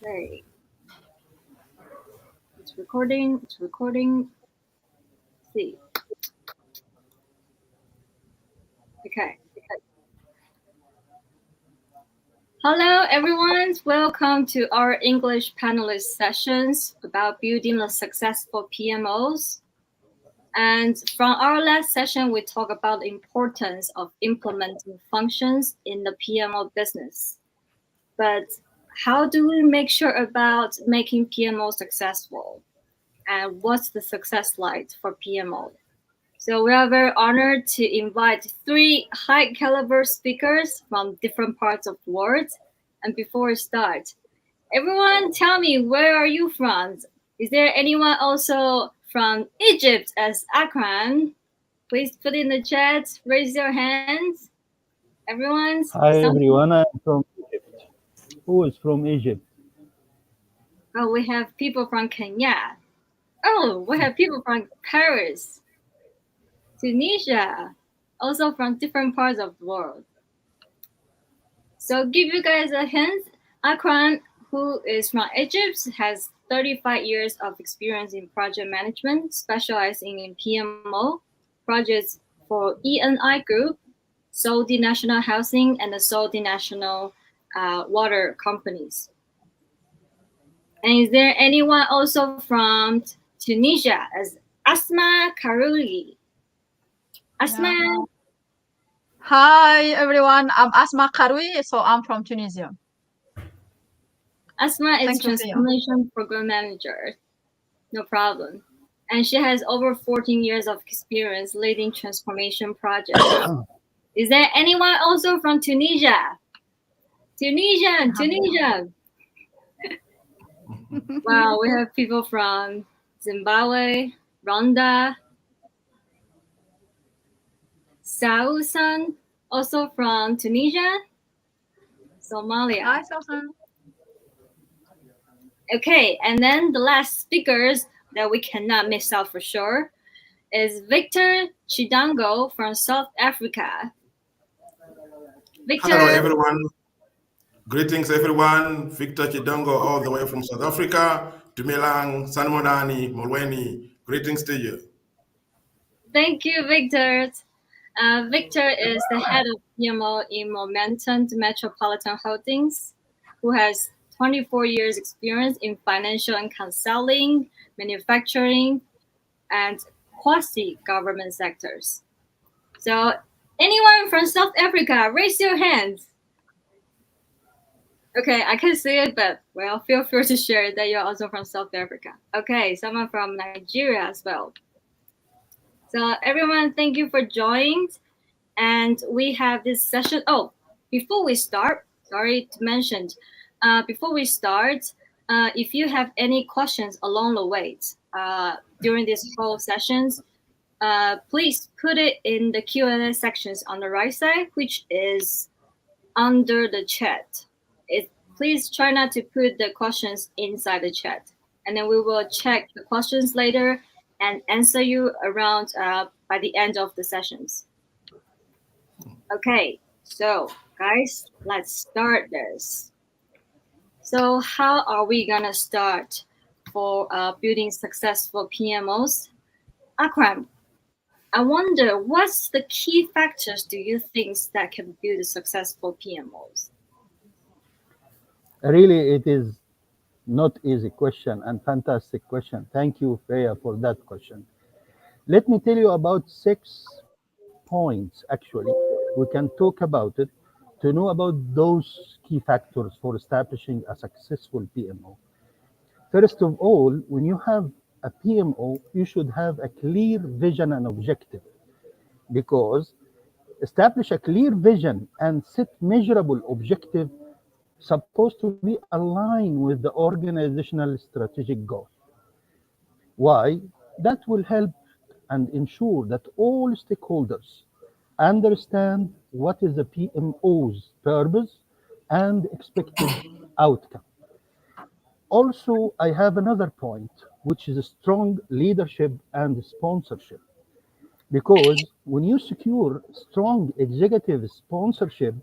Okay. It's recording. It's recording. See. Okay. Hello, everyone. Welcome to our English panelist sessions about building the successful PMOs. And from our last session, we talked about the importance of implementing functions in the PMO business. But how do we make sure about making PMO successful? And what's the success like for PMO? So we are very honored to invite three high caliber speakers from different parts of the world. And before we start, everyone tell me, where are you from? Is there anyone also from Egypt as Akran? Please put in the chat, raise your hands. Everyone's Hi everyone, I'm from Egypt. Who is from Egypt? Oh, we have people from Kenya. Oh, we have people from Paris, Tunisia, also from different parts of the world. So give you guys a hint, Akran, who is from Egypt, has 35 years of experience in project management, specializing in PMO projects for ENI Group, Saudi National Housing, and the Saudi National Water companies. And is there anyone also from Tunisia as Asma Karouli? Asma. Yeah. Hi everyone, I'm Asma Karoui, so I'm from Tunisia. Asma is Transformation Program Manager. No problem. And she has over 14 years of experience leading transformation projects. Is there anyone also from Tunisia? Tunisia. Wow, we have people from Zimbabwe, Rwanda, Sausan, also from Tunisia, Somalia. Hi, Sausan. Okay, and then the last speakers that we cannot miss out for sure is Victor Chidango from South Africa. Victor. Hello, everyone. Greetings, everyone. Victor Chidango, all the way from South Africa. Dumelang, Sanmonani, Molweni. Greetings to you. Thank you, Victor. Victor is the head of PMO in Momentum Metropolitan Holdings, who has 24 years experience in financial and consulting, manufacturing, and quasi-government sectors. So anyone from South Africa, raise your hands. Okay, I can see it, but well, feel free to share that you're also from South Africa. Okay, someone from Nigeria as well. So everyone, thank you for joining. And we have this session. Oh, before we start, sorry to mention, before we start, if you have any questions along the way during this whole sessions, please put it in the Q&A sections on the right side, which is under the chat. Please try not to put the questions inside the chat, and then we will check the questions later and answer you around by the end of the sessions. Okay, so guys, let's start this. So how are we gonna start for building successful PMOs? Akram, I wonder what's the key factors do you think that can build a successful PMOs? Really, it is not easy question and fantastic question. Thank you, Freya, for that question. Let me tell you about 6 points, actually. We can talk about it to know about those key factors for establishing a successful PMO. First of all, when you have a PMO, you should have a clear vision and objective, because establish a clear vision and set measurable objective supposed to be aligned with the organizational strategic goal. Why? That will help and ensure that all stakeholders understand what is the PMO's purpose and expected outcome. Also, I have another point, which is strong leadership and sponsorship. Because when you secure strong executive sponsorship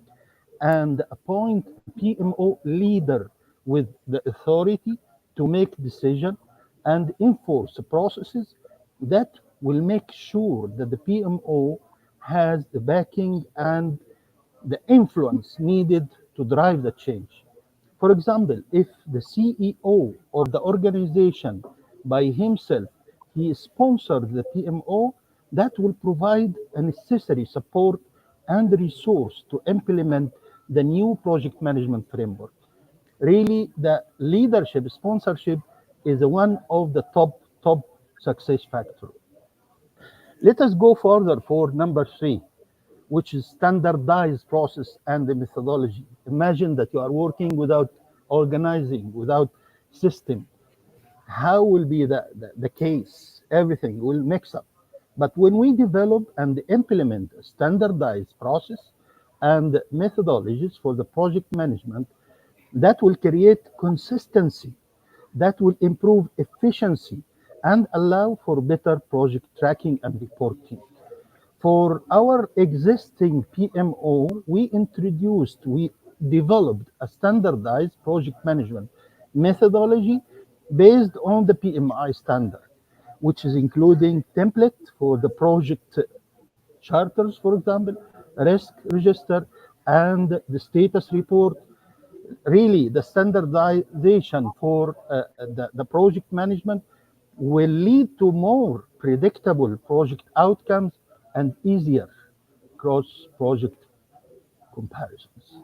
and appoint a PMO leader with the authority to make decisions and enforce processes that will make sure that the PMO has the backing and the influence needed to drive the change. For example, if the CEO of the organization by himself he sponsors the PMO, that will provide a necessary support and resource to implement the new project management framework. Really, the leadership sponsorship is one of the top success factors. Let us go further for number 3, which is standardized process and the methodology. Imagine that you are working without organizing, without system. How will be the case? Everything will mix up. But when we develop and implement a standardized process and methodologies for the project management, that will create consistency, that will improve efficiency, and allow for better project tracking and reporting. For our existing PMO, we developed a standardized project management methodology based on the PMI standard, which is including template for the project charters, for example, risk register, and the status report. Really, the standardization for the project management will lead to more predictable project outcomes and easier cross project comparisons.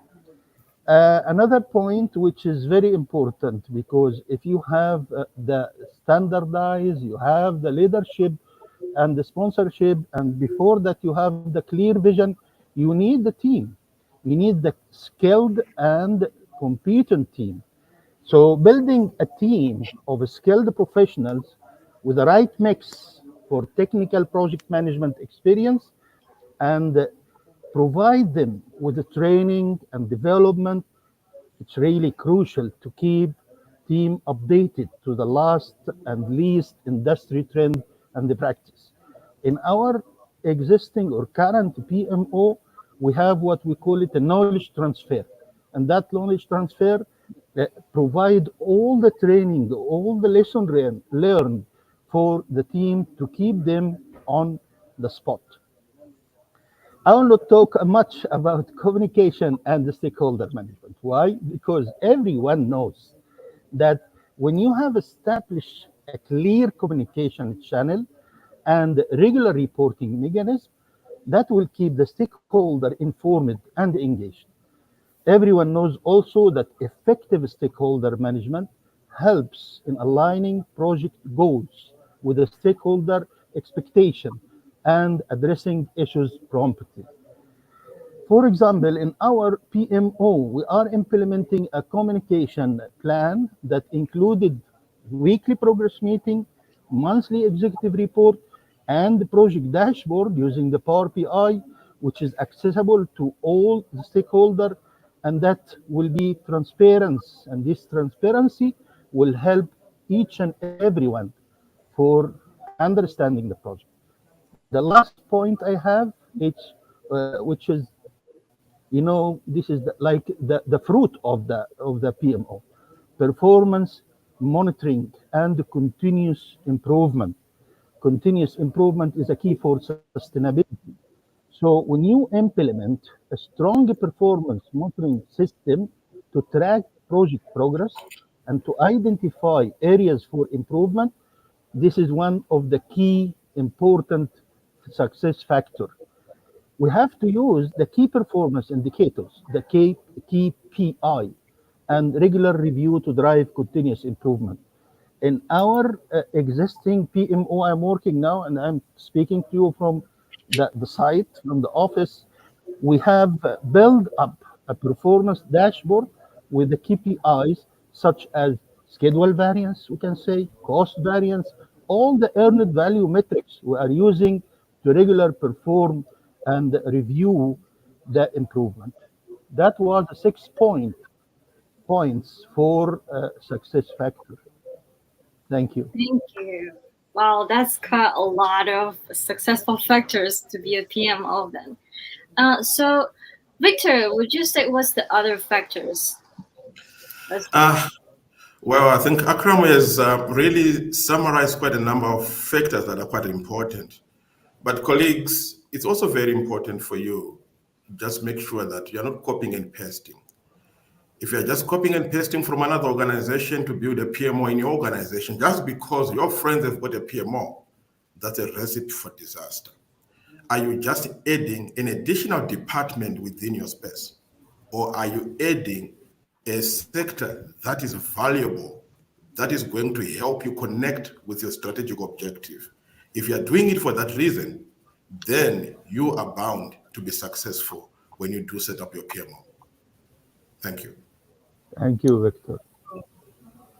Another point which is very important, because if you have the standardized, you have the leadership and the sponsorship, and before that you have the clear vision, you need the team. You need the skilled and competent team. So building a team of skilled professionals with the right mix for technical project management experience and provide them with the training and development. It's really crucial to keep team updated to the last and least industry trend and the practice. In our existing or current PMO, we have what we call it a knowledge transfer. And that knowledge transfer provide all the training, all the lesson learned for the team to keep them on the spot. I will not talk much about communication and the stakeholder management. Why? Because everyone knows that when you have established a clear communication channel and regular reporting mechanism, that will keep the stakeholder informed and engaged. Everyone knows also that effective stakeholder management helps in aligning project goals with the stakeholder expectation and addressing issues promptly. For example, in our PMO, we are implementing a communication plan that included weekly progress meeting, monthly executive report, and the project dashboard using the Power BI, which is accessible to all the stakeholders, and that will be transparent. And this transparency will help each and everyone for understanding the project. The last point I have, which is, this is the fruit of the PMO, performance monitoring and continuous improvement. Continuous improvement is a key for sustainability. So when you implement a strong performance monitoring system to track project progress and to identify areas for improvement, this is one of the key important success factor. We have to use the key performance indicators, the KPI, and regular review to drive continuous improvement. In our existing PMO I'm working now, and I'm speaking to you from the site, from the office, we have built up a performance dashboard with the KPIs such as schedule variance, we can say, cost variance, all the earned value metrics we are using to regular perform and review the improvement. That was the 6 points for success factor. Thank you. Thank you. Wow, that's quite a lot of successful factors to be a PMO then. So, Victor, would you say what's the other factors? Well, I think Akram has really summarized quite a number of factors that are quite important. But colleagues, it's also very important for you just make sure that you're not copying and pasting. If you're just copying and pasting from another organization to build a PMO in your organization, just because your friends have got a PMO, that's a recipe for disaster. Are you just adding an additional department within your space? Or are you adding a sector that is valuable, that is going to help you connect with your strategic objective? If you're doing it for that reason, then you are bound to be successful when you do set up your PMO. Thank you. Thank you, Victor.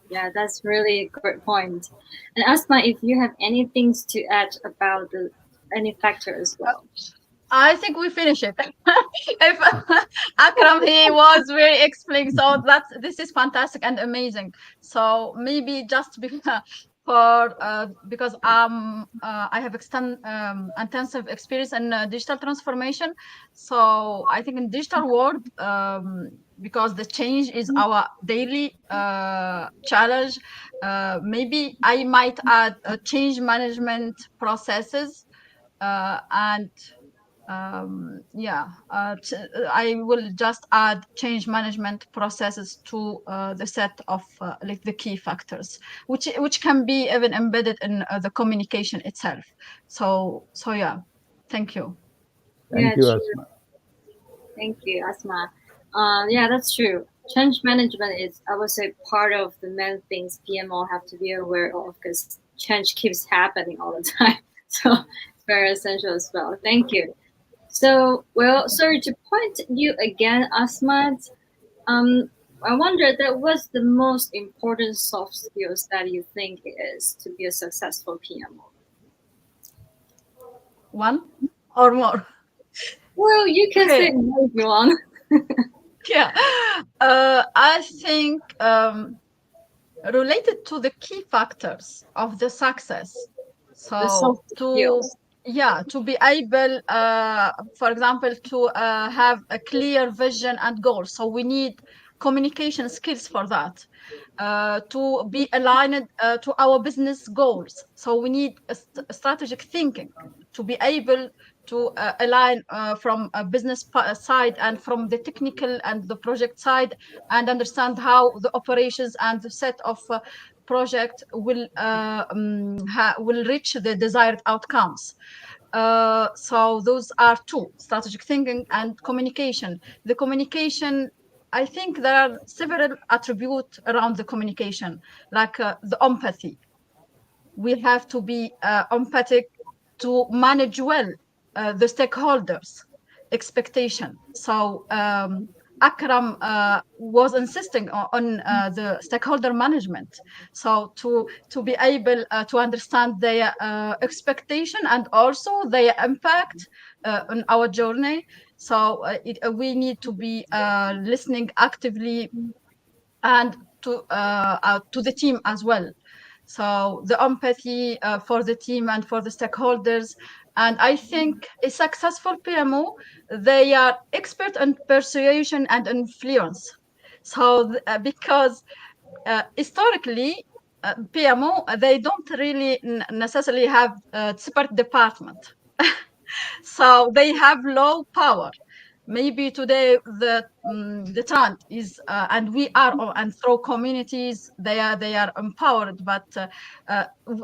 Yeah, that's really a great point. And Asma, if you have any things to add about any factor as well. I think we finish it. If Akram, he was very explaining, so this is fantastic and amazing. So maybe just because I have intensive experience in digital transformation. So I think in digital world, because the change is our daily challenge, maybe I might add change management processes and I will just add change management processes to the set of like the key factors, which can be even embedded in the communication itself. So yeah, thank you. Thank you, Asma. Thank you, Asma. Yeah, that's true. Change management is, I would say, part of the main things PMO have to be aware of because change keeps happening all the time. So it's very essential as well. Thank you. So, well, sorry to point you again, Asmat. I wonder that what's the most important soft skills that you think is to be a successful PMO? One or more? Well, you can say more if you want. Yeah, I think related to the key factors of the success. So to be able, for example, to have a clear vision and goal. So we need communication skills for that. To be aligned to our business goals. So we need a strategic thinking to be able to align from a business side and from the technical and the project side and understand how the operations and the set of project will reach the desired outcomes. So those are two: strategic thinking and communication. The communication, I think there are several attributes around the communication, like the empathy. We have to be empathic to manage well the stakeholders' expectation. So Akram was insisting on the stakeholder management. So to be able to understand their expectation and also their impact on our journey. So we need to be listening actively and to the team as well. So the empathy for the team and for the stakeholders. And I think a successful PMO, they are expert in persuasion and influence. So because historically, PMO, they don't really necessarily have a separate department. So they have low power. Maybe today the trend is, and we are, and through communities, they are empowered. But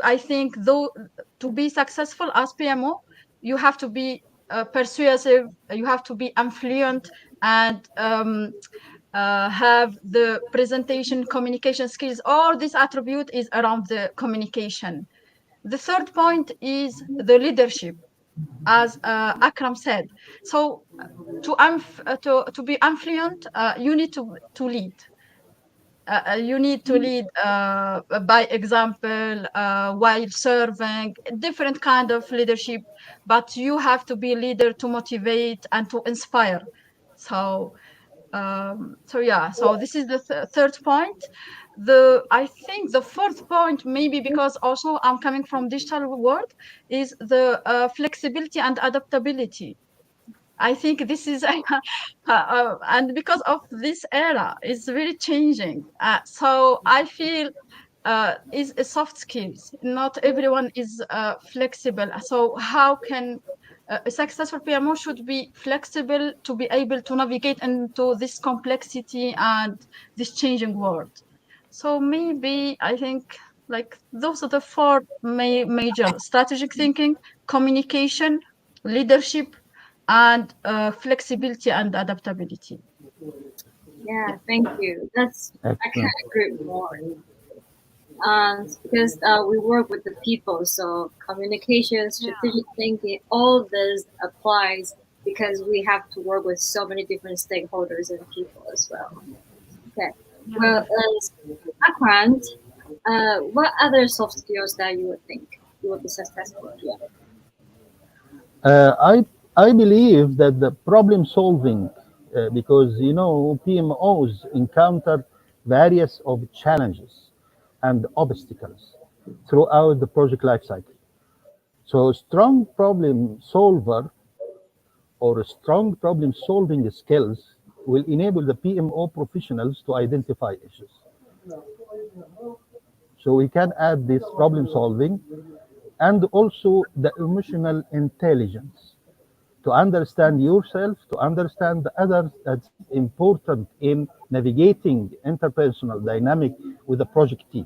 I think though to be successful as PMO, you have to be persuasive, you have to be affluent, and have the presentation communication skills. All this attribute is around the communication. The third point is the leadership, as Akram said. So to be affluent, you need to lead. You need to lead by example while serving different kind of leadership, but you have to be a leader to motivate and to inspire. So this is the third point. I think the fourth point, maybe because also I'm coming from digital world, is the flexibility and adaptability. I think this is and because of this era is really changing. So I feel is a soft skills. Not everyone is flexible. So how can a successful PMO should be flexible to be able to navigate into this complexity and this changing world. So maybe I think like those are the four major: strategic thinking, communication, leadership, and flexibility and adaptability. Yeah, thank you. I Excellent. can't agree more. Because we work with the people, so communication, Yeah. strategic thinking, all this applies because we have to work with so many different stakeholders and people as well. Okay. Yeah, Well, definitely. Akrant, what other soft skills that you would think you would be successful at? Uh, I I believe that the problem solving, because PMOs encounter various of challenges and obstacles throughout the project lifecycle. So a strong problem solver or a strong problem solving skills will enable the PMO professionals to identify issues. So we can add this problem solving and also the emotional intelligence to understand yourself, to understand the others. That's important in navigating interpersonal dynamic with the project team.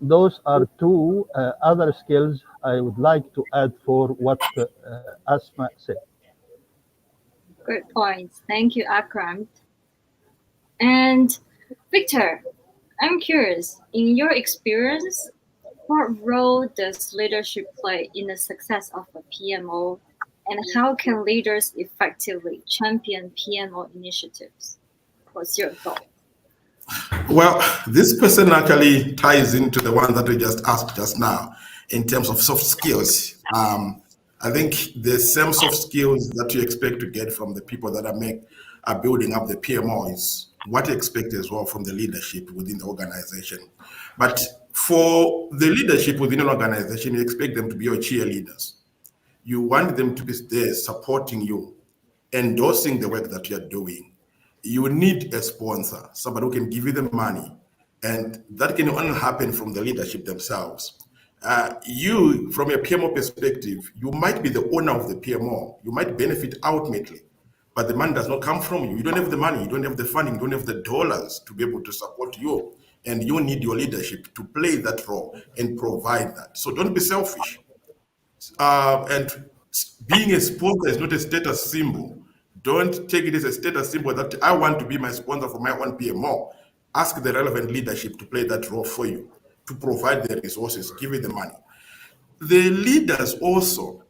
Those are two other skills I would like to add for what Asma said. Good points. Thank you, Akrant. And Victor, I'm curious, in your experience, what role does leadership play in the success of a PMO, and how can leaders effectively champion PMO initiatives? What's your thought? Well, this question actually ties into the one that we just asked just now in terms of soft skills. I think the same soft skills that you expect to get from the people that are building up the PMO is what you expect as well from the leadership within the organization. But for the leadership within an organization, you expect them to be your cheerleaders. You want them to be there supporting you, endorsing the work that you're doing. You need a sponsor, somebody who can give you the money. And that can only happen from the leadership themselves. You, from a PMO perspective, you might be the owner of the PMO. You might benefit ultimately, but the money does not come from you. You don't have the money, you don't have the funding, you don't have the dollars to be able to support you. And you need your leadership to play that role and provide that. So don't be selfish. And being a sponsor is not a status symbol. Don't take it as a status symbol that I want to be my sponsor for my own PMO. Ask the relevant leadership to play that role for you, to provide the resources, give you the money. The leaders also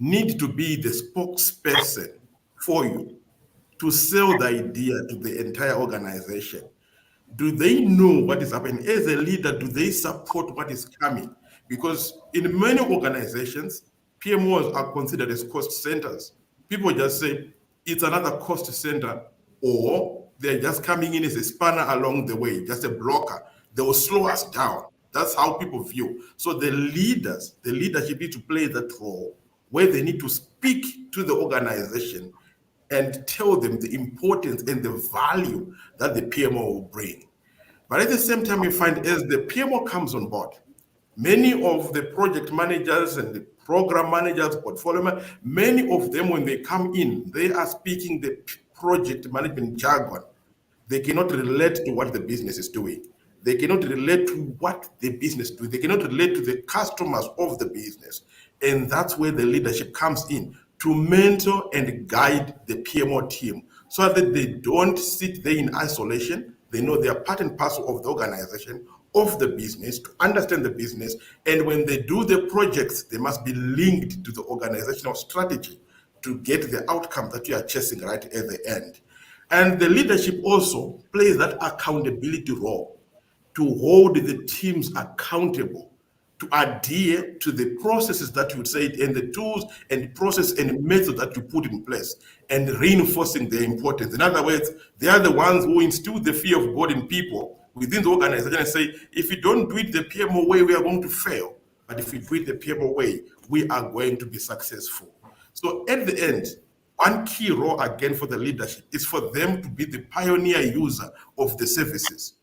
need to be the spokesperson for you to sell the idea to the entire organization. Do they know what is happening? As a leader, do they support what is coming? Because in many organizations, PMOs are considered as cost centers. People just say it's another cost center, or they're just coming in as a spanner along the way, just a blocker. They will slow us down. That's how people view. So the leaders, the leadership need to play that role where they need to speak to the organization and tell them the importance and the value that the PMO will bring. But at the same time, you find as the PMO comes on board, many of the project managers and the program managers, many of them, when they come in, they are speaking the project management jargon. They cannot relate to what the business is doing. They cannot relate to what the business do. They cannot relate to the customers of the business. And that's where the leadership comes in to mentor and guide the PMO team so that they don't sit there in isolation. They know they are part and parcel of the organization, of the business, to understand the business. And when they do the projects, they must be linked to the organizational strategy to get the outcome that you are chasing right at the end. And the leadership also plays that accountability role to hold the teams accountable, to adhere to the processes that you say and the tools and process and method that you put in place and reinforcing their importance. In other words, they are the ones who instill the fear of God in people within the organization and say, if you don't do it the PMO way, we are going to fail. But if we do it the PMO way, we are going to be successful. So at the end, one key role again for the leadership is for them to be the pioneer user of the services.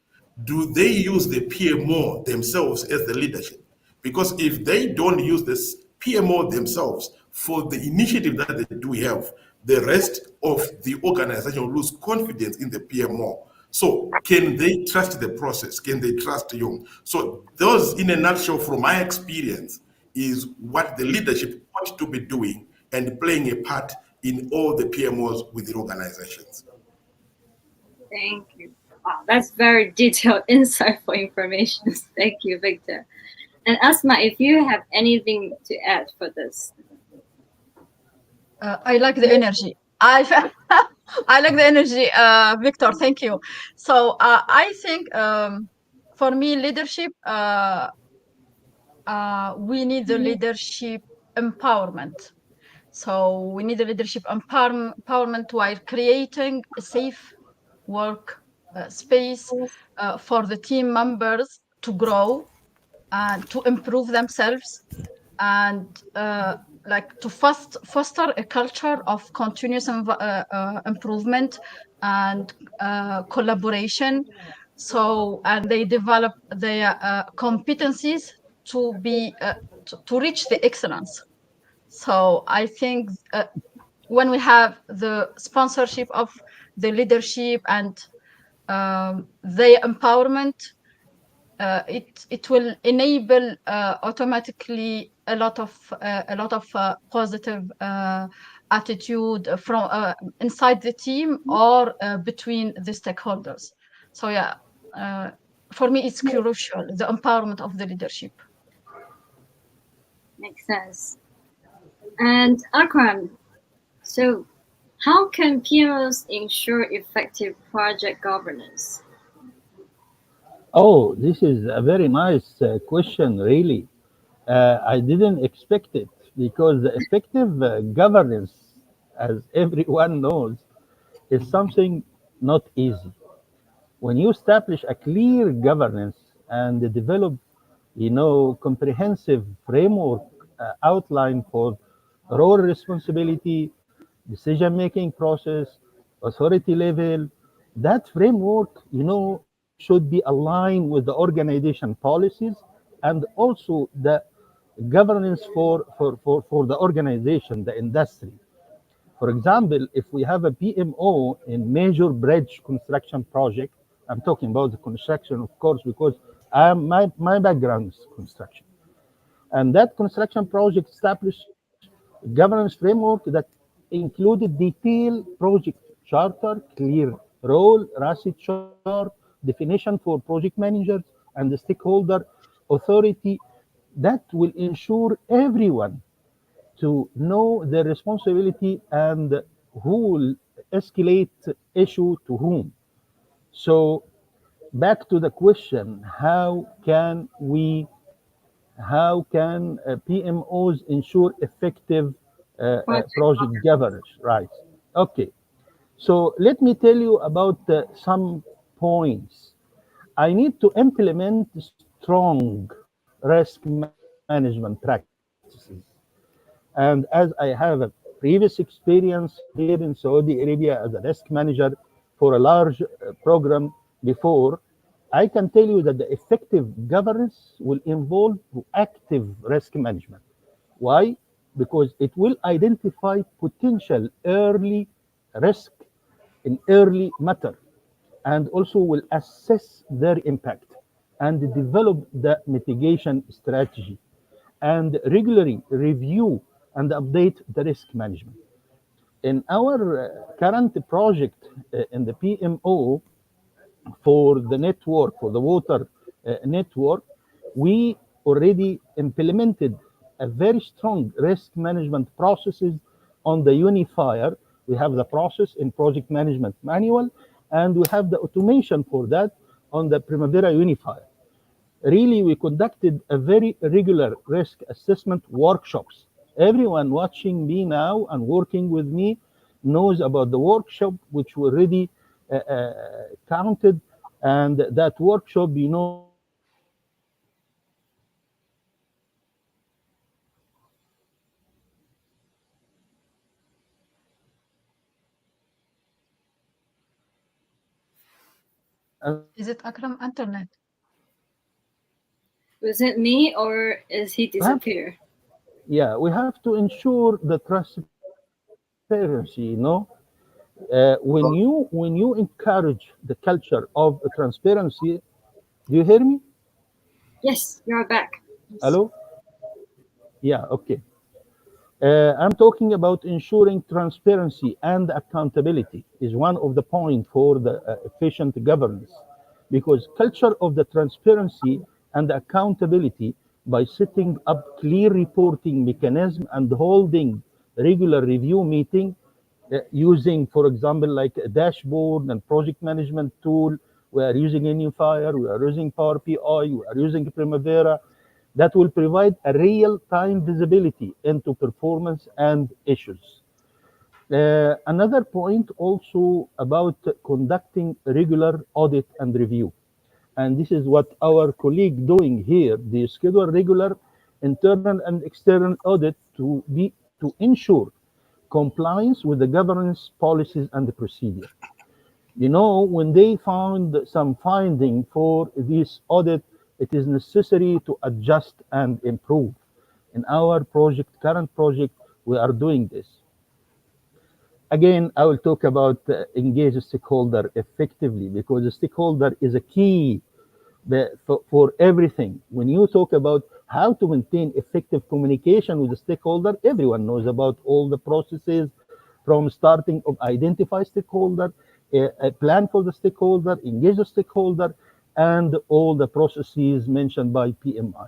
Do they use the PMO themselves as the leadership? Because if they don't use this PMO themselves for the initiative that they do have, the rest of the organization will lose confidence in the PMO. So can they trust the process? Can they trust you? So those, in a nutshell, from my experience, is what the leadership ought to be doing and playing a part in all the PMOs within organizations. Thank you. Wow, that's very detailed, insightful information. Thank you, Victor. And Asma, if you have anything to add for this. I like the energy. I like the energy, Victor. Thank you. So I think for me, leadership. We need the leadership empowerment. So we need the leadership empowerment while creating a safe work space for the team members to grow and to improve themselves and like to foster a culture of continuous improvement and collaboration. So and they develop their competencies to be to reach the excellence. So I think when we have the sponsorship of the leadership and their empowerment, it will enable automatically a lot of positive attitude from inside the team or between the stakeholders. So yeah, for me it's crucial, the empowerment of the leadership. Makes sense. And Akram, so how can PMOs ensure effective project governance? Oh, this is a very nice question, really. I didn't expect it because the effective governance, as everyone knows, is something not easy. When you establish a clear governance and develop, comprehensive framework outline for role responsibility, decision-making process, authority level, that framework, should be aligned with the organization policies and also the governance for the organization, the industry. For example, if we have a PMO in major bridge construction project, I'm talking about the construction, of course, because my background is construction. And that construction project established governance framework that included detailed project charter, clear role, RACI chart, definition for project managers and the stakeholder authority that will ensure everyone to know their responsibility and who will escalate issue to whom. So back to the question, how can PMOs ensure effective Project project governance? Right. Okay. So let me tell you about some points. I need to implement strong risk management practices. And as I have a previous experience here in Saudi Arabia as a risk manager for a large program before, I can tell you that the effective governance will involve proactive risk management. Why? Because it will identify potential early risk in early matter and also will assess their impact and develop the mitigation strategy and regularly review and update the risk management. In our current project in the PMO for the network, for the water network, we already implemented a very strong risk management processes on the unifier. We have the process in project management manual, and we have the automation for that on the Primavera unifier. Really, we conducted a very regular risk assessment workshops. Everyone watching me now and working with me knows about the workshop which we already counted, and that workshop, Is it Akram internet? Was it me or is he we have, disappear? yeah, we have to ensure the transparency. When you encourage the culture of transparency, do you hear me? Yes, you're back. Hello? Yeah, okay. I'm talking about ensuring transparency and accountability is one of the points for the efficient governance, because culture of the transparency and accountability by setting up clear reporting mechanism and holding regular review meeting, using, for example, like a dashboard and project management tool. We are using Unifier, we are using Power BI, we are using Primavera, that will provide a real-time visibility into performance and issues. Another point also about conducting regular audit and review. And this is what our colleague doing here. They schedule regular internal and external audit to ensure compliance with the governance policies and the procedure. When they found some finding for this audit, it is necessary to adjust and improve. In our current project, we are doing this. Again, I will talk about engage a stakeholder effectively, because the stakeholder is a key for everything. When you talk about how to maintain effective communication with the stakeholder, everyone knows about all the processes from starting of identify stakeholder, a plan for the stakeholder, engage the stakeholder, and all the processes mentioned by PMI.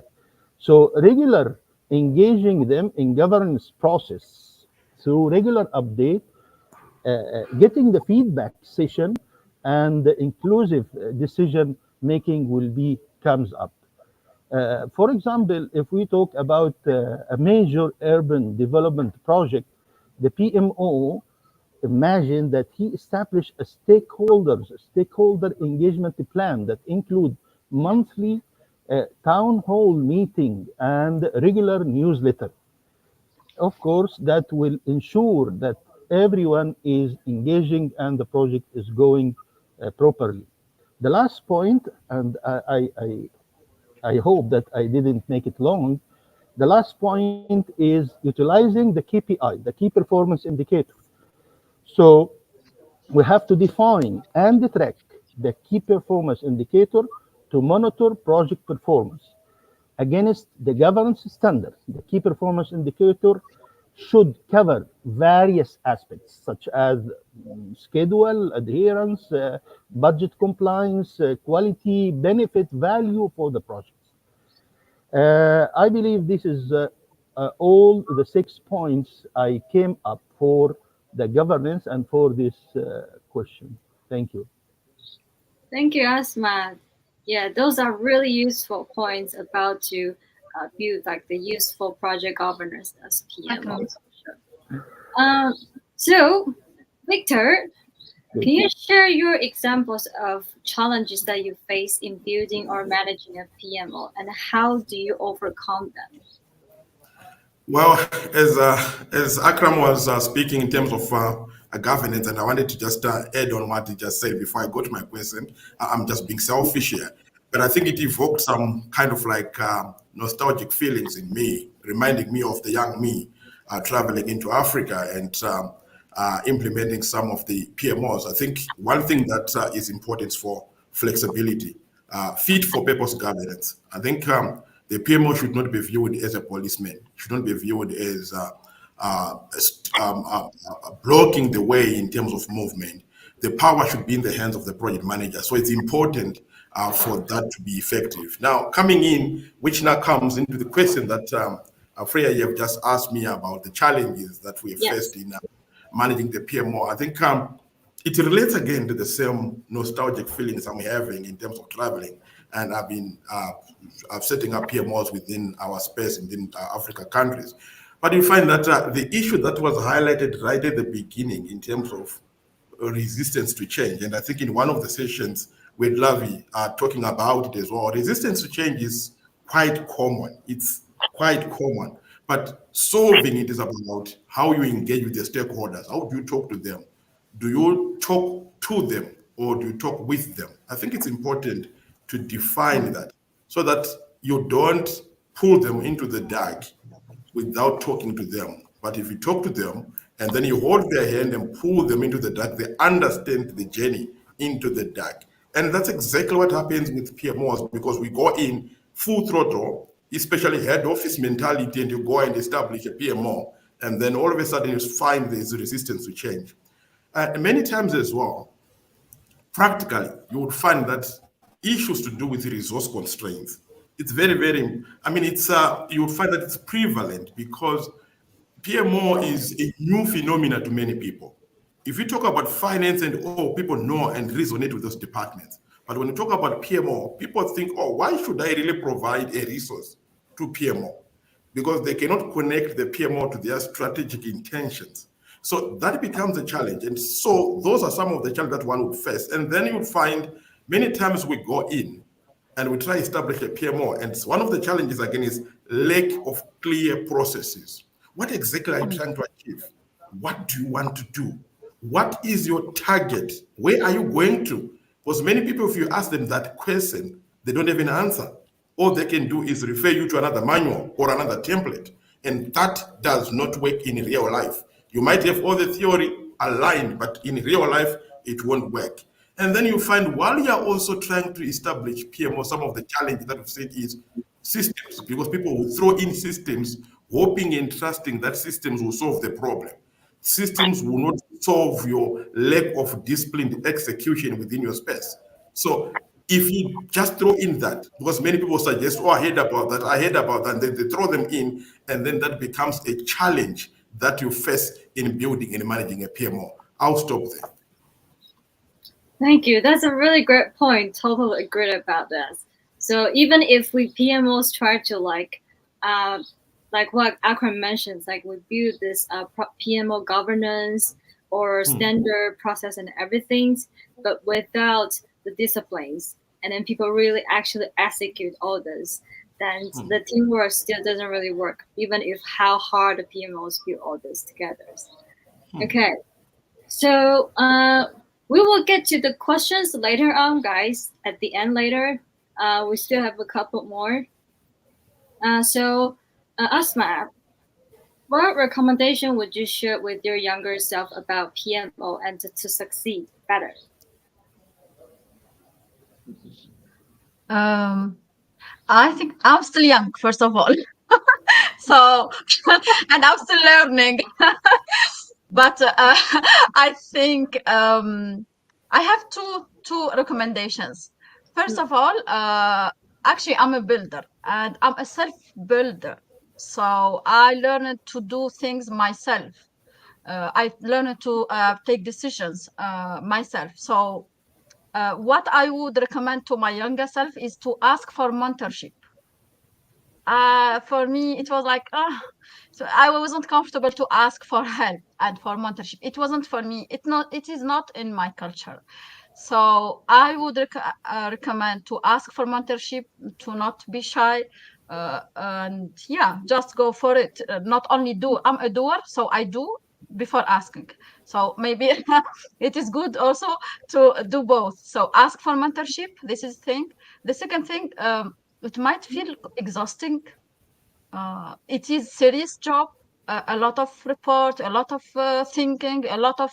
So regular engaging them in governance process through regular update, getting the feedback session, and the inclusive decision making will be comes up. For example, if we talk about a major urban development project, the PMO imagine that he established a stakeholder engagement plan that include monthly town hall meeting and regular newsletter. Of course, that will ensure that everyone is engaging and the project is going properly. The last point, and I hope that I didn't make it long. The last point is utilizing the KPI, the key performance indicator. So we have to define and track the key performance indicator to monitor project performance against the governance standard. The key performance indicator should cover various aspects such as schedule, adherence, budget compliance, quality, benefit, value for the project. I believe this is all the 6 points I came up for the governance and for this question. Thank you. Thank you, Asma. Yeah, those are really useful points about to build like the useful project governance as PMO. Akram. Um, so, Victor, Good. can you share your examples of challenges that you face in building or managing a PMO, and how do you overcome them? Well, as Akram was speaking in terms of a governance, and I wanted to just add on what he just said before I go to my question. I'm just being selfish here, but I think it evoked some kind of like nostalgic feelings in me, reminding me of the young me traveling into Africa and implementing some of the PMOs. I think one thing that is important is for flexibility, fit for purpose governance. I think the PMO should not be viewed as a policeman, should not be viewed as blocking the way in terms of movement. The power should be in the hands of the project manager. So it's important for that to be effective. Now, coming in, which now comes into the question that Freya, you have just asked me about the challenges that we have faced in managing the PMO. I think it relates again to the same nostalgic feelings I'm having in terms of traveling. And I've been setting up PMOs within our space within Africa countries. But you find that the issue that was highlighted right at the beginning in terms of resistance to change, and I think in one of the sessions with Lavi talking about it as well, resistance to change is quite common. It's quite common. But solving it is about how you engage with the stakeholders. How do you talk to them? Do you talk to them or do you talk with them? I think it's important to define that so that you don't pull them into the dark without talking to them. But if you talk to them and then you hold their hand and pull them into the dark, they understand the journey into the dark. And that's exactly what happens with PMOs, because we go in full throttle, especially head office mentality, and you go and establish a PMO, and then all of a sudden you find there's resistance to change. Many times as well, practically, you would find that issues to do with resource constraints, it's very, very, I mean, you would find that it's prevalent because PMO is a new phenomenon to many people. If you talk about finance and people know and resonate with those departments. But when you talk about PMO, people think, why should I really provide a resource to PMO? Because they cannot connect the PMO to their strategic intentions. So that becomes a challenge. And so those are some of the challenges that one would face. And then you would find many times we go in and we try to establish a PMO. And one of the challenges, again, is lack of clear processes. What exactly are you trying to achieve? What do you want to do? What is your target? Where are you going to? Because many people, if you ask them that question, they don't even answer. All they can do is refer you to another manual or another template. And that does not work in real life. You might have all the theory aligned, but in real life, it won't work. And then you find while you're also trying to establish PMO, some of the challenges that I've said is systems, because people will throw in systems hoping and trusting that systems will solve the problem. Systems will not solve your lack of disciplined execution within your space. So if you just throw in that, because many people suggest, I heard about that, and they throw them in, and then that becomes a challenge that you face in building and managing a PMO. I'll stop there. Thank you. That's a really great point. Totally agree about this. So even if we PMOs try to like what Akram mentions, like we build this PMO governance or standard process and everything, but without the disciplines, and then people really actually execute all this, then the teamwork still doesn't really work, even if how hard the PMOs build all this together. Okay, so we will get to the questions later on, guys, at the end later. We still have a couple more. Asma, what recommendation would you share with your younger self about PMO and to succeed better? I think I'm still young, first of all. So, and I'm still learning. But I think I have two recommendations. First of all, actually, I'm a builder and I'm a self-builder. So I learned to do things myself. I learned to take decisions myself. So what I would recommend to my younger self is to ask for mentorship. For me, it was like, so I wasn't comfortable to ask for help and for mentorship. It wasn't for me. It is not in my culture. So I would recommend to ask for mentorship, to not be shy, and yeah, just go for it. Not only do. I'm a doer, so I do before asking. So maybe it is good also to do both. So ask for mentorship. This is the thing. The second thing, it might feel exhausting. It is serious job, a lot of report, a lot of thinking, a lot of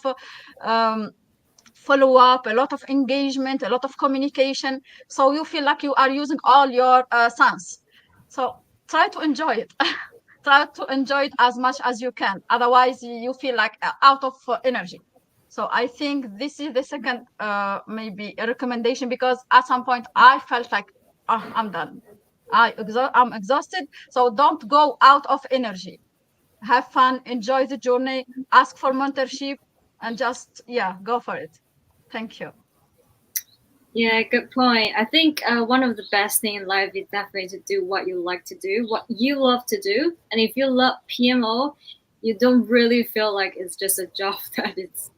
follow up, a lot of engagement, a lot of communication. So you feel like you are using all your sense. So try to enjoy it. Try to enjoy it as much as you can. Otherwise, you feel like out of energy. So I think this is the second maybe a recommendation, because at some point I felt like, I'm done. I'm exhausted. So don't go out of energy. Have fun, enjoy the journey, ask for mentorship, and just, go for it. Thank you. Yeah, good point. I think one of the best thing in life is definitely to do what you like to do, what you love to do. And if you love PMO, you don't really feel like it's just a job that it's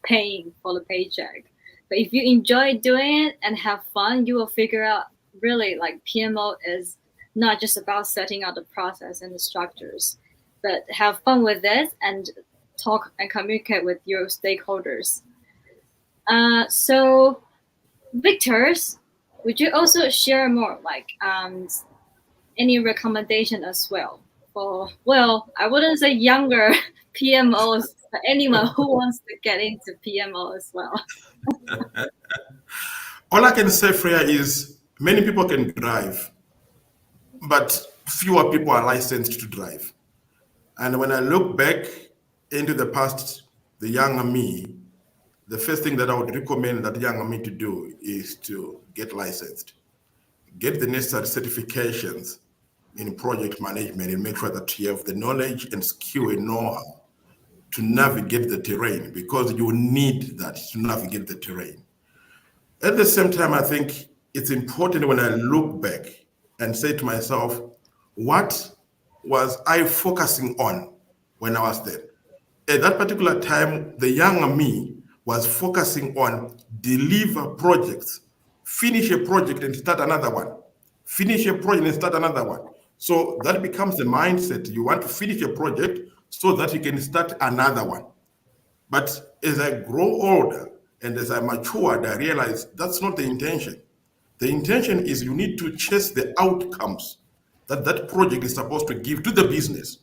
paying for the paycheck. But if you enjoy doing it and have fun, you will figure out really like PMO is not just about setting out the process and the structures, but have fun with it and talk and communicate with your stakeholders. So Victor's, would you also share more, like any recommendation as well for, well, I wouldn't say younger PMOs, but anyone who wants to get into PMO as well? All I can say, Freya, is many people can drive, but fewer people are licensed to drive. And when I look back into the past, the younger me, the first thing that I would recommend that younger me to do is to get licensed, get the necessary certifications in project management, and make sure that you have the knowledge and skill and know-how to navigate the terrain, because you need that to navigate the terrain. At the same time, I think it's important when I look back and say to myself, what was I focusing on when I was there? At that particular time, the younger me was focusing on deliver projects, finish a project and start another one, finish a project and start another one. So that becomes the mindset. You want to finish a project so that you can start another one. But as I grow older and as I matured, I realized that's not the intention. The intention is you need to chase the outcomes that that project is supposed to give to the business.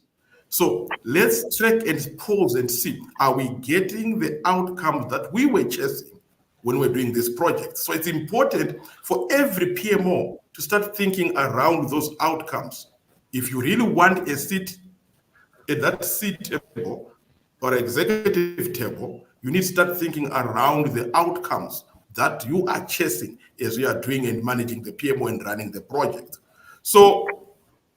So let's check and pause and see, are we getting the outcomes that we were chasing when we're doing this project? So it's important for every PMO to start thinking around those outcomes. If you really want a seat at that seat table or executive table, you need to start thinking around the outcomes that you are chasing as you are doing and managing the PMO and running the project. So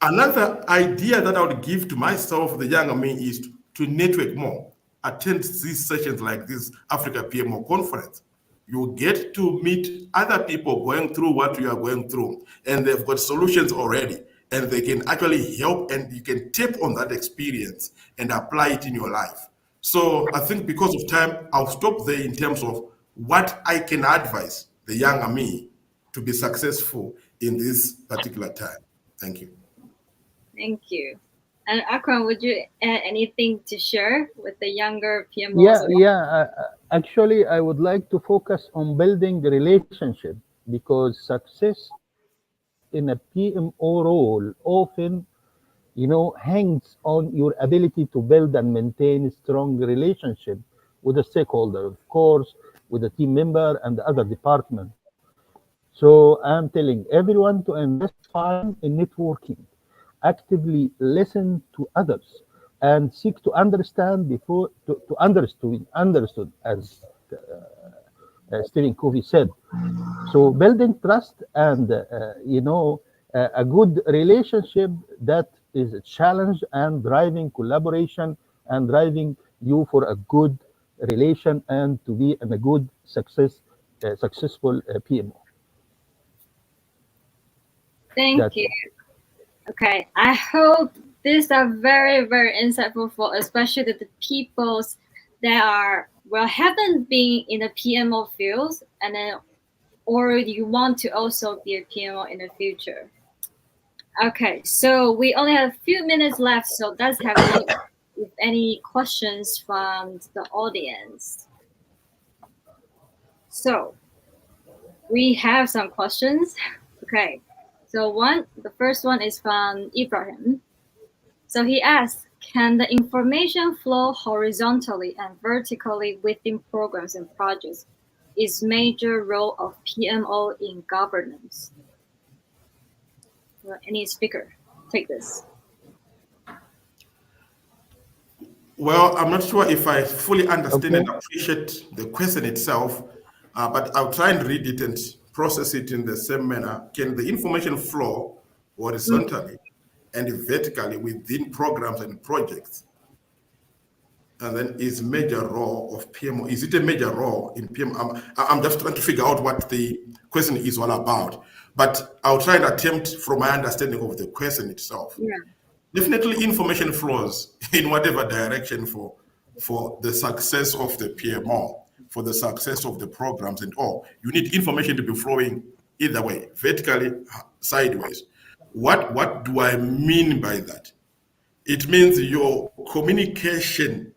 another idea that I would give to myself, the younger me, is to network more, attend these sessions like this Africa PMO Conference. You get to meet other people going through what you are going through, and they've got solutions already, and they can actually help, and you can tap on that experience and apply it in your life. So I think because of time, I'll stop there in terms of what I can advise the younger me to be successful in this particular time. Thank you. Thank you. And Akram, would you add anything to share with the younger PMOs? Actually, I would like to focus on building the relationship, because success in a PMO role often, hangs on your ability to build and maintain strong relationship with the stakeholder, of course, with the team member and the other department. So I'm telling everyone to invest time in networking, actively listen to others, and seek to understand before to understood, as Stephen Covey said. So building trust and a good relationship, that is a challenge, and driving collaboration, and driving you for a good relation and to be in a good successful PMO. Thank That's you. it. Okay, I hope these are very, very insightful for especially the peoples that are, well, haven't been in the PMO fields, and then or you want to also be a PMO in the future. Okay, so we only have a few minutes left, so let's have any questions from the audience. So we have some questions. Okay, so the first one is from Ibrahim. So he asks, can the information flow horizontally and vertically within programs and projects? Is major role of PMO in governance? Well, any speaker, take this. Well, I'm not sure if I fully understand and Okay. appreciate the question itself, but I'll try and read it and process it in the same manner. Can the information flow horizontally and vertically within programs and projects? And then is major role of PMO, is it a major role in PMO? I'm just trying to figure out what the question is all about, but I'll try and attempt from my understanding of the question itself. Yeah. Definitely information flows in whatever direction for the success of the PMO, for the success of the programs and all. You need information to be flowing either way, vertically, sideways. What do I mean by that? It means your communication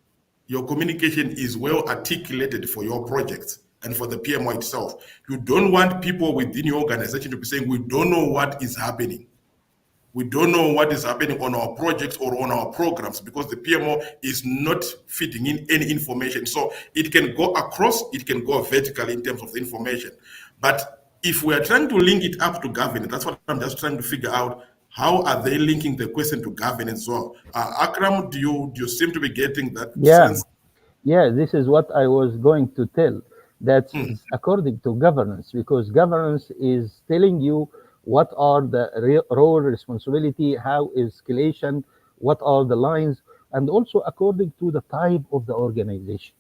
is well articulated for your projects and for the PMO itself. You don't want people within your organization to be saying, we don't know what is happening. We don't know what is happening on our projects or on our programs, because the PMO is not feeding in any information. So it can go across, it can go vertically in terms of the information. But if we are trying to link it up to governance, that's what I'm just trying to figure out. How are they linking the question to governance as well? Akram, do you seem to be getting that Yeah, sense? yeah, this is what I was going to tell. That's Mm, according to governance, because governance is telling you what are the role, responsibility, how is escalation, what are the lines, and also according to the type of the organization.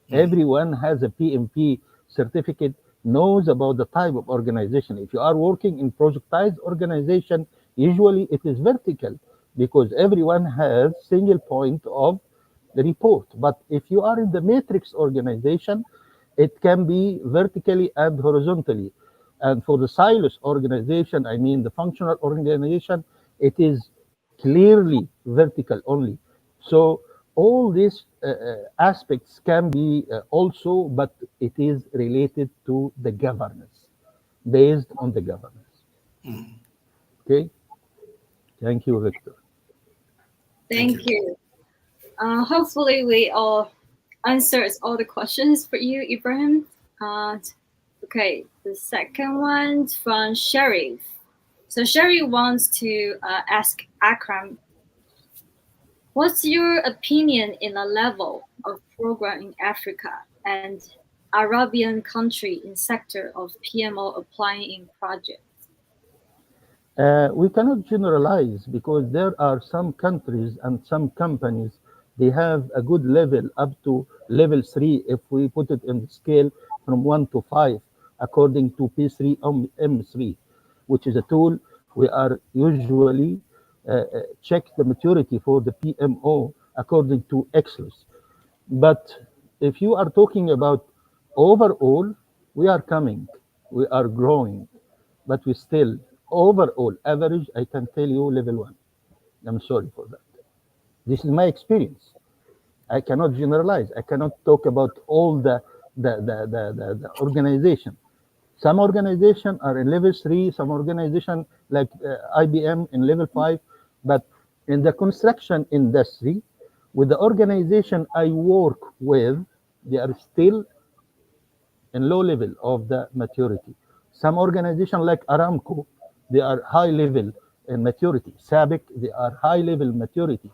mm, Everyone has a PMP certificate, knows about the type of organization. If you are working in projectized organization, usually it is vertical because everyone has single point of the report. But if you are in the matrix organization, it can be vertically and horizontally. And for the silos organization, I mean the functional organization, it is clearly vertical only. So all these aspects can be also, but it is related to the governance, based on the governance. mm. Okay, thank you, Victor. Thank Thank you. you. Hopefully, we all answered all the questions for you, Ibrahim. Uh, okay, the second one from Sharif. So Sharif wants to ask Akram, what's your opinion in the level of program in Africa and Arabian country in sector of PMO applying in projects? We cannot generalize because there are some countries and some companies, they have a good level up to level 3 if we put it in the scale from 1 to 5 according to P3 M3, which is a tool we are usually check the maturity for the PMO according to Excellus. But if you are talking about overall, we are coming, we are growing, but we still overall average. I can tell you level 1. I'm sorry for that. This is my experience. I cannot generalize. I cannot talk about all the organization. Some organization are in level 3. Some organization like IBM in level 5. But in the construction industry, with the organization I work with, they are still in low level of the maturity. Some organization like Aramco, they are high level in maturity. SABIC, they are high level maturity.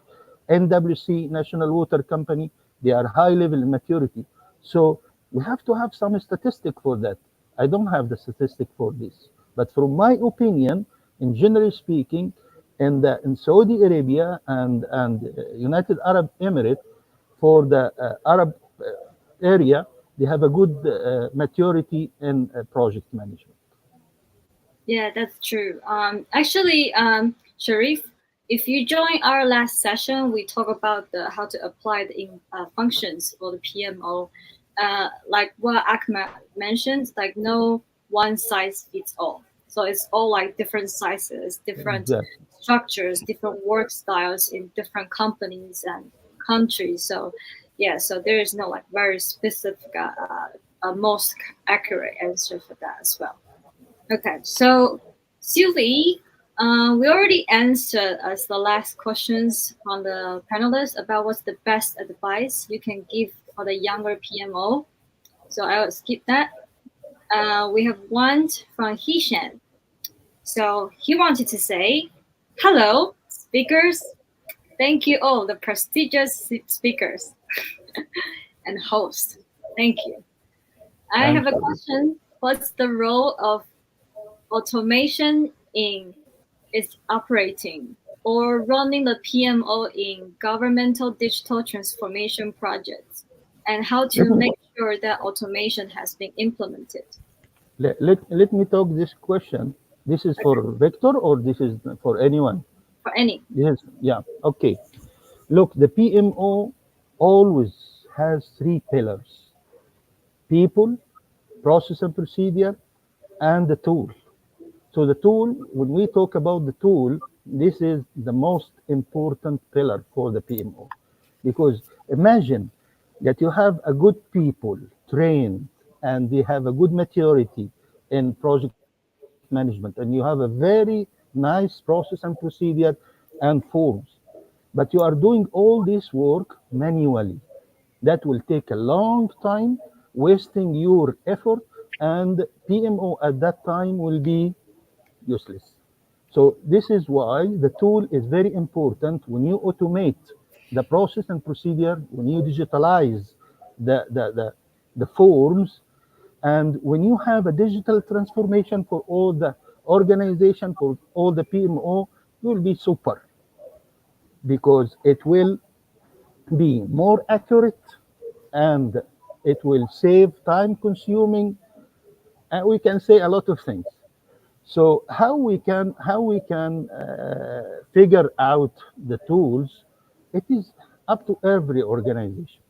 NWC, National Water Company, they are high level maturity. So we have to have some statistic for that. I don't have the statistic for this. But from my opinion, in generally speaking, in Saudi Arabia and United Arab Emirates, for the Arab area, they have a good maturity in project management. Yeah, that's true. Actually, Sharif, if you join our last session, we talk about the how to apply the functions for the PMO. Like what Akma mentioned, like no one size fits all. So it's all like different sizes, different Exactly. structures, different work styles in different companies and countries. So yeah, so there is no like very specific, most accurate answer for that as well. Okay, so Sylvie, we already answered as the last questions from the panelists about what's the best advice you can give for the younger PMO. So I will skip that. We have one from Hishan. So he wanted to say, hello, speakers. Thank you all, the prestigious speakers and hosts. Thank you. I have Thank a you. question. What's the role of automation in its operating or running the PMO in governmental digital transformation projects, and how to Let me, make sure that automation has been implemented? let me talk this question. This is Okay, for Victor or this is for anyone? for any. This is, yeah, okay. Look, the PMO always has three pillars: people, process and procedure, and the tool. So the tool, when we talk about the tool, this is the most important pillar for the PMO. Because imagine that you have a good people trained and they have a good maturity in project management, and you have a very nice process and procedure and forms, but you are doing all this work manually, that will take a long time, wasting your effort, and PMO at that time will be useless. So this is why the tool is very important. When you automate the process and procedure, when you digitalize the forms, and when you have a digital transformation for all the organization, for all the PMO, you will be super, because it will be more accurate, and it will save time consuming, and we can say a lot of things. So how we can figure out the tools? It is up to every organization.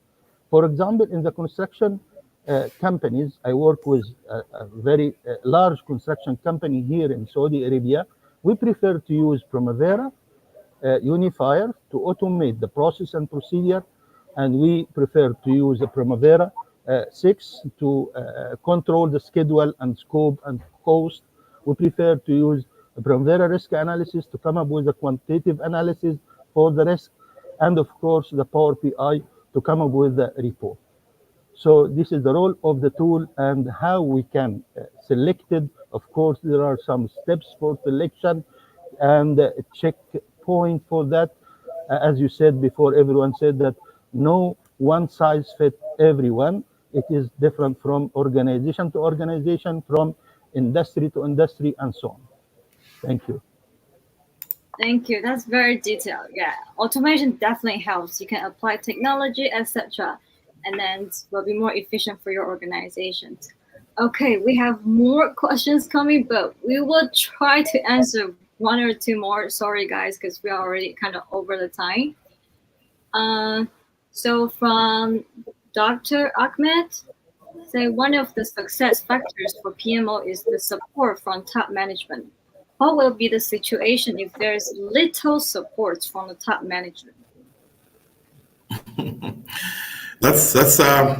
For example, in the construction companies, I work with a very large construction company here in Saudi Arabia. We prefer to use Primavera unifier to automate the process and procedure, and we prefer to use the Primavera 6 to control the schedule and scope and cost. We prefer to use Primavera risk analysis to come up with a quantitative analysis for the risk, and of course the Power BI to come up with the report. So this is the role of the tool and how we can select it. Of course, there are some steps for selection and checkpoint for that. As you said before, everyone said that no one size fit everyone. It is different from organization to organization, from industry to industry, and so on. Thank you. Thank you. That's very detailed. Yeah, automation definitely helps. You can apply technology, etc., and then it will be more efficient for your organizations. Okay, we have more questions coming, but we will try to answer one or two more. Sorry, guys, because we are already kind of over the time. So from Dr. Ahmed, say one of the success factors for PMO is the support from top management. What will be the situation if there is little support from the top management? That's a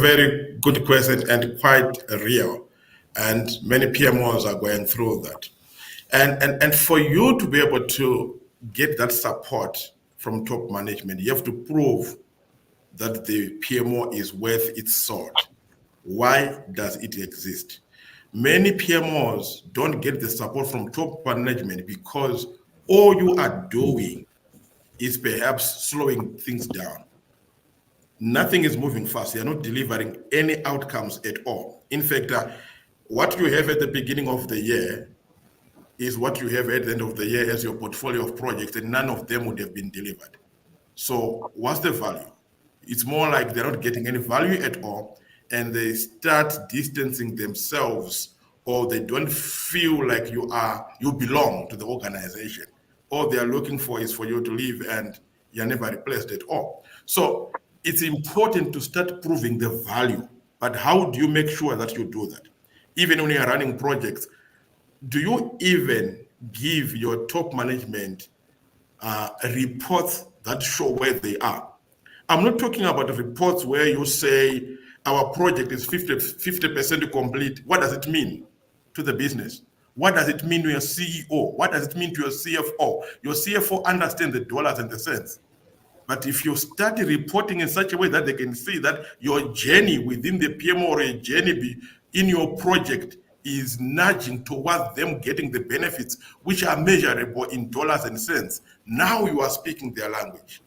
very good question and quite real, and many PMOs are going through that. And for you to be able to get that support from top management, you have to prove that the PMO is worth its salt. Why does it exist? Many PMOs don't get the support from top management because all you are doing is perhaps slowing things down. Nothing is moving fast. You're not delivering any outcomes at all. In fact, what you have at the beginning of the year is what you have at the end of the year as your portfolio of projects, and none of them would have been delivered. So what's the value? It's more like they're not getting any value at all, and they start distancing themselves, or they don't feel like you belong to the organization. All they are looking for is for you to leave, and you're never replaced at all. So it's important to start proving the value, but how do you make sure that you do that? Even when you're running projects, do you even give your top management reports that show where they are? I'm not talking about the reports where you say our project is 50% complete. What does it mean to the business? What does it mean to your CEO? What does it mean to your CFO? Your CFO understands the dollars and the cents. But if you start reporting in such a way that they can see that your journey within the PMO or a journey in your project is nudging towards them getting the benefits, which are measurable in dollars and cents, now you are speaking their language.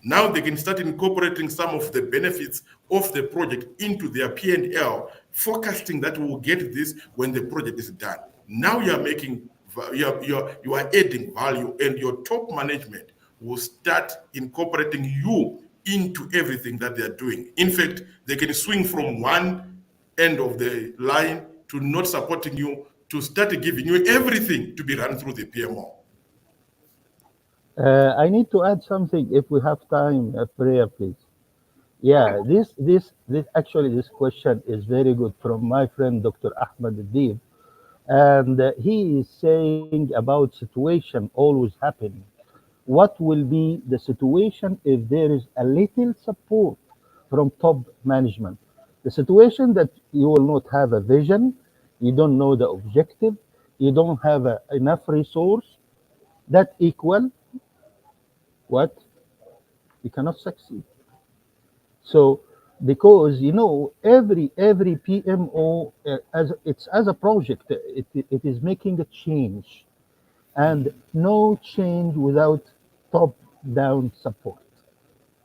Now they can start incorporating some of the benefits of the project into their P&L, forecasting that we will get this when the project is done. Now you are making, you are adding value, and your top management will start incorporating you into everything that they are doing. In fact, they can swing from one end of the line to not supporting you to start giving you everything to be run through the PMO. I need to add something if we have time, Priya, please. Yeah, this actually this question is very good from my friend Dr. Ahmed Adib, and he is saying about situation always happening. What will be the situation if there is a little support from top management? The situation that you will not have a vision, you don't know the objective, you don't have enough resource, that equal what? You cannot succeed. So because every PMO as it's as a project, it is making a change, and no change without top down support.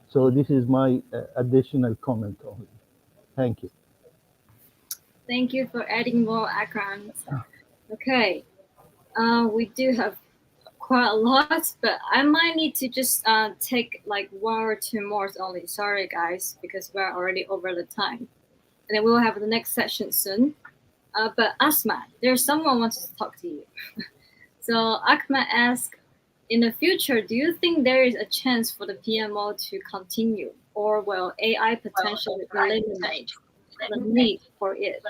So this is my additional comment on it. Thank you. Thank you for adding more acronyms. Okay, we do have quite a lot, but I might need to just take like one or two more only. Sorry, guys, because we're already over the time. And then we will have the next session soon. But Asma, there's someone wants to talk to you. So Ahmed asked, in the future, do you think there is a chance for the PMO to continue, or will AI potentially eliminate the need for it?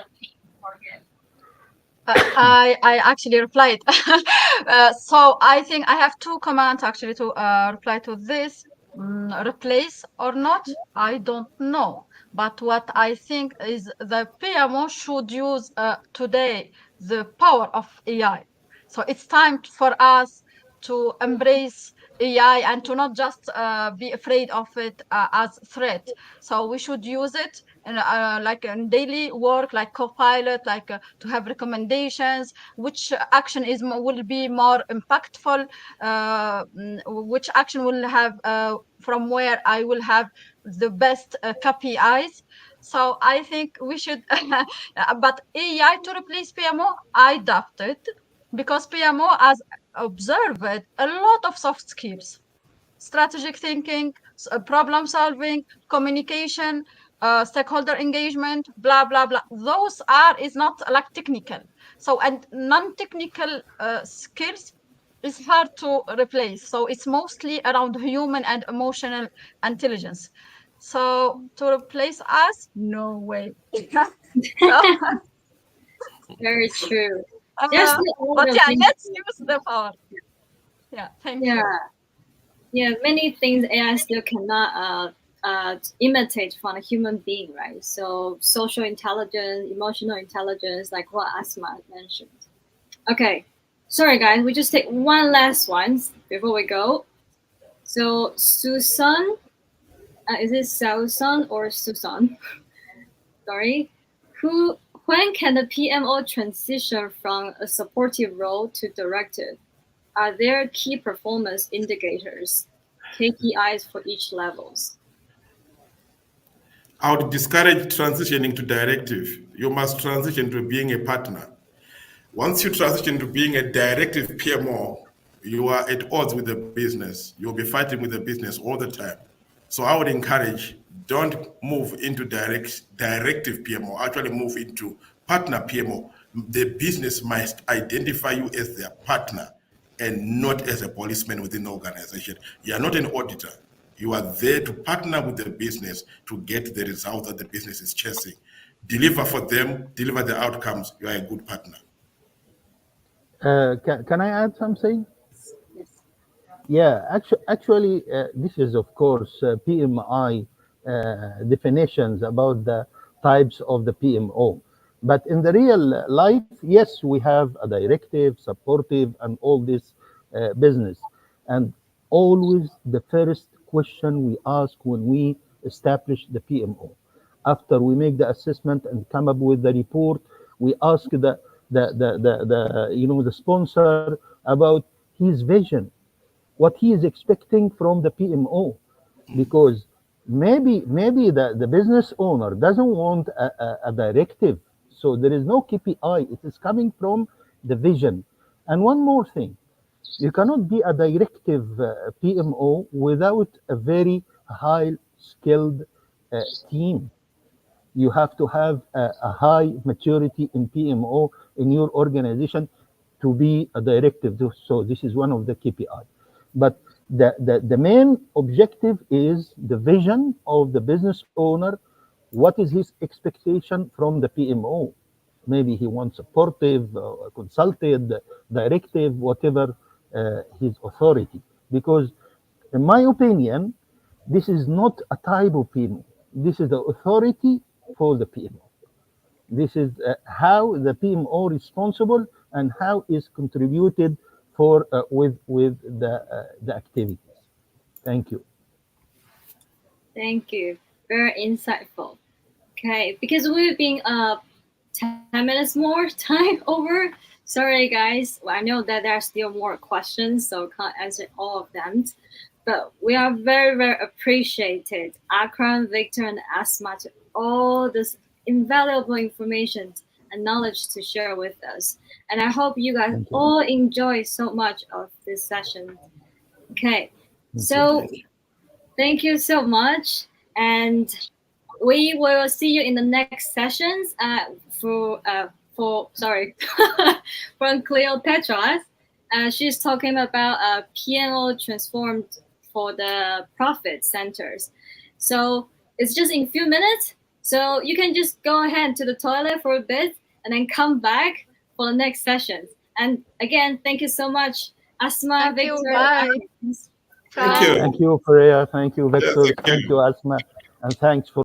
I actually replied. So I think I have two commands actually to reply to this. Replace or not, I don't know. But what I think is the PMO should use today the power of AI. So it's time for us to embrace AI and to not just be afraid of it as threat. So we should use it like in daily work, like Copilot, like to have recommendations, which action will be more impactful, which action will have from where I will have the best KPIs. So I think we should, but AI to replace PMO, I doubt it, because PMO has observed a lot of soft skills, strategic thinking, problem solving, communication, stakeholder engagement, blah blah blah. Those are is not like technical. So and non-technical skills is hard to replace. So it's mostly around human and emotional intelligence. So to replace us, no way. So, Very true. There's still a lot but of yeah, things. let's use the power. Yeah, thank Yeah, you. yeah, many things AI still cannot imitate from a human being, right? So social intelligence, emotional intelligence, like what Asma mentioned. Okay, sorry guys, we just take one last one before we go. So Susan, is it Susan or Susan? Sorry. Who? When can the PMO transition from a supportive role to directive? Are there key performance indicators, KPIs for each levels? I would discourage transitioning to directive. You must transition to being a partner. Once you transition to being a directive PMO, you are at odds with the business. You'll be fighting with the business all the time. So I would encourage, don't move into directive PMO. Actually move into partner PMO. The business must identify you as their partner and not as a policeman within the organization. You are not an auditor. You are there to partner with the business to get the results that the business is chasing. Deliver for them, deliver the outcomes. You are a good partner. Can I add something? Yes. Yeah, actually, this is of course PMI definitions about the types of the PMO. But in the real life, yes, we have a directive, supportive, and all this business. And always the first question we ask when we establish the PMO, after we make the assessment and come up with the report, we ask the sponsor about his vision, what he is expecting from the PMO, because maybe the business owner doesn't want a directive, so there is no KPI. It is coming from the vision. And one more thing, you cannot be a directive PMO without a very high skilled team. You have to have a high maturity in PMO in your organization to be a directive. So this is one of the KPI. But the main objective is the vision of the business owner. What is his expectation from the PMO? Maybe he wants supportive, consulted, directive, whatever his authority. Because in my opinion, this is not a type of PMO. This is the authority for the PMO. This is how the PMO responsible and how is contributed for with the activities. Thank you. Thank you. Very insightful. Okay, because we've been 10 minutes more time over. Sorry, guys. Well, I know that there are still more questions, so can't answer all of them. But we are very, very appreciated, Akram, Victor, and Asma, to all this invaluable information and knowledge to share with us. And I hope you guys Thank you. all enjoy so much of this session. Okay, Thank so thank you so much. And we will see you in the next sessions for sorry from Cleopatra. She's talking about PMO transformed for the profit centers. So it's just in a few minutes. So you can just go ahead to the toilet for a bit and then come back for the next sessions. And again, thank you so much, Asma, Thank you. Victor. Bye. Thank Bye. you. Thank you, Freya. Thank you, Yes, Victor. thank you. Thank you, Asma. And thanks for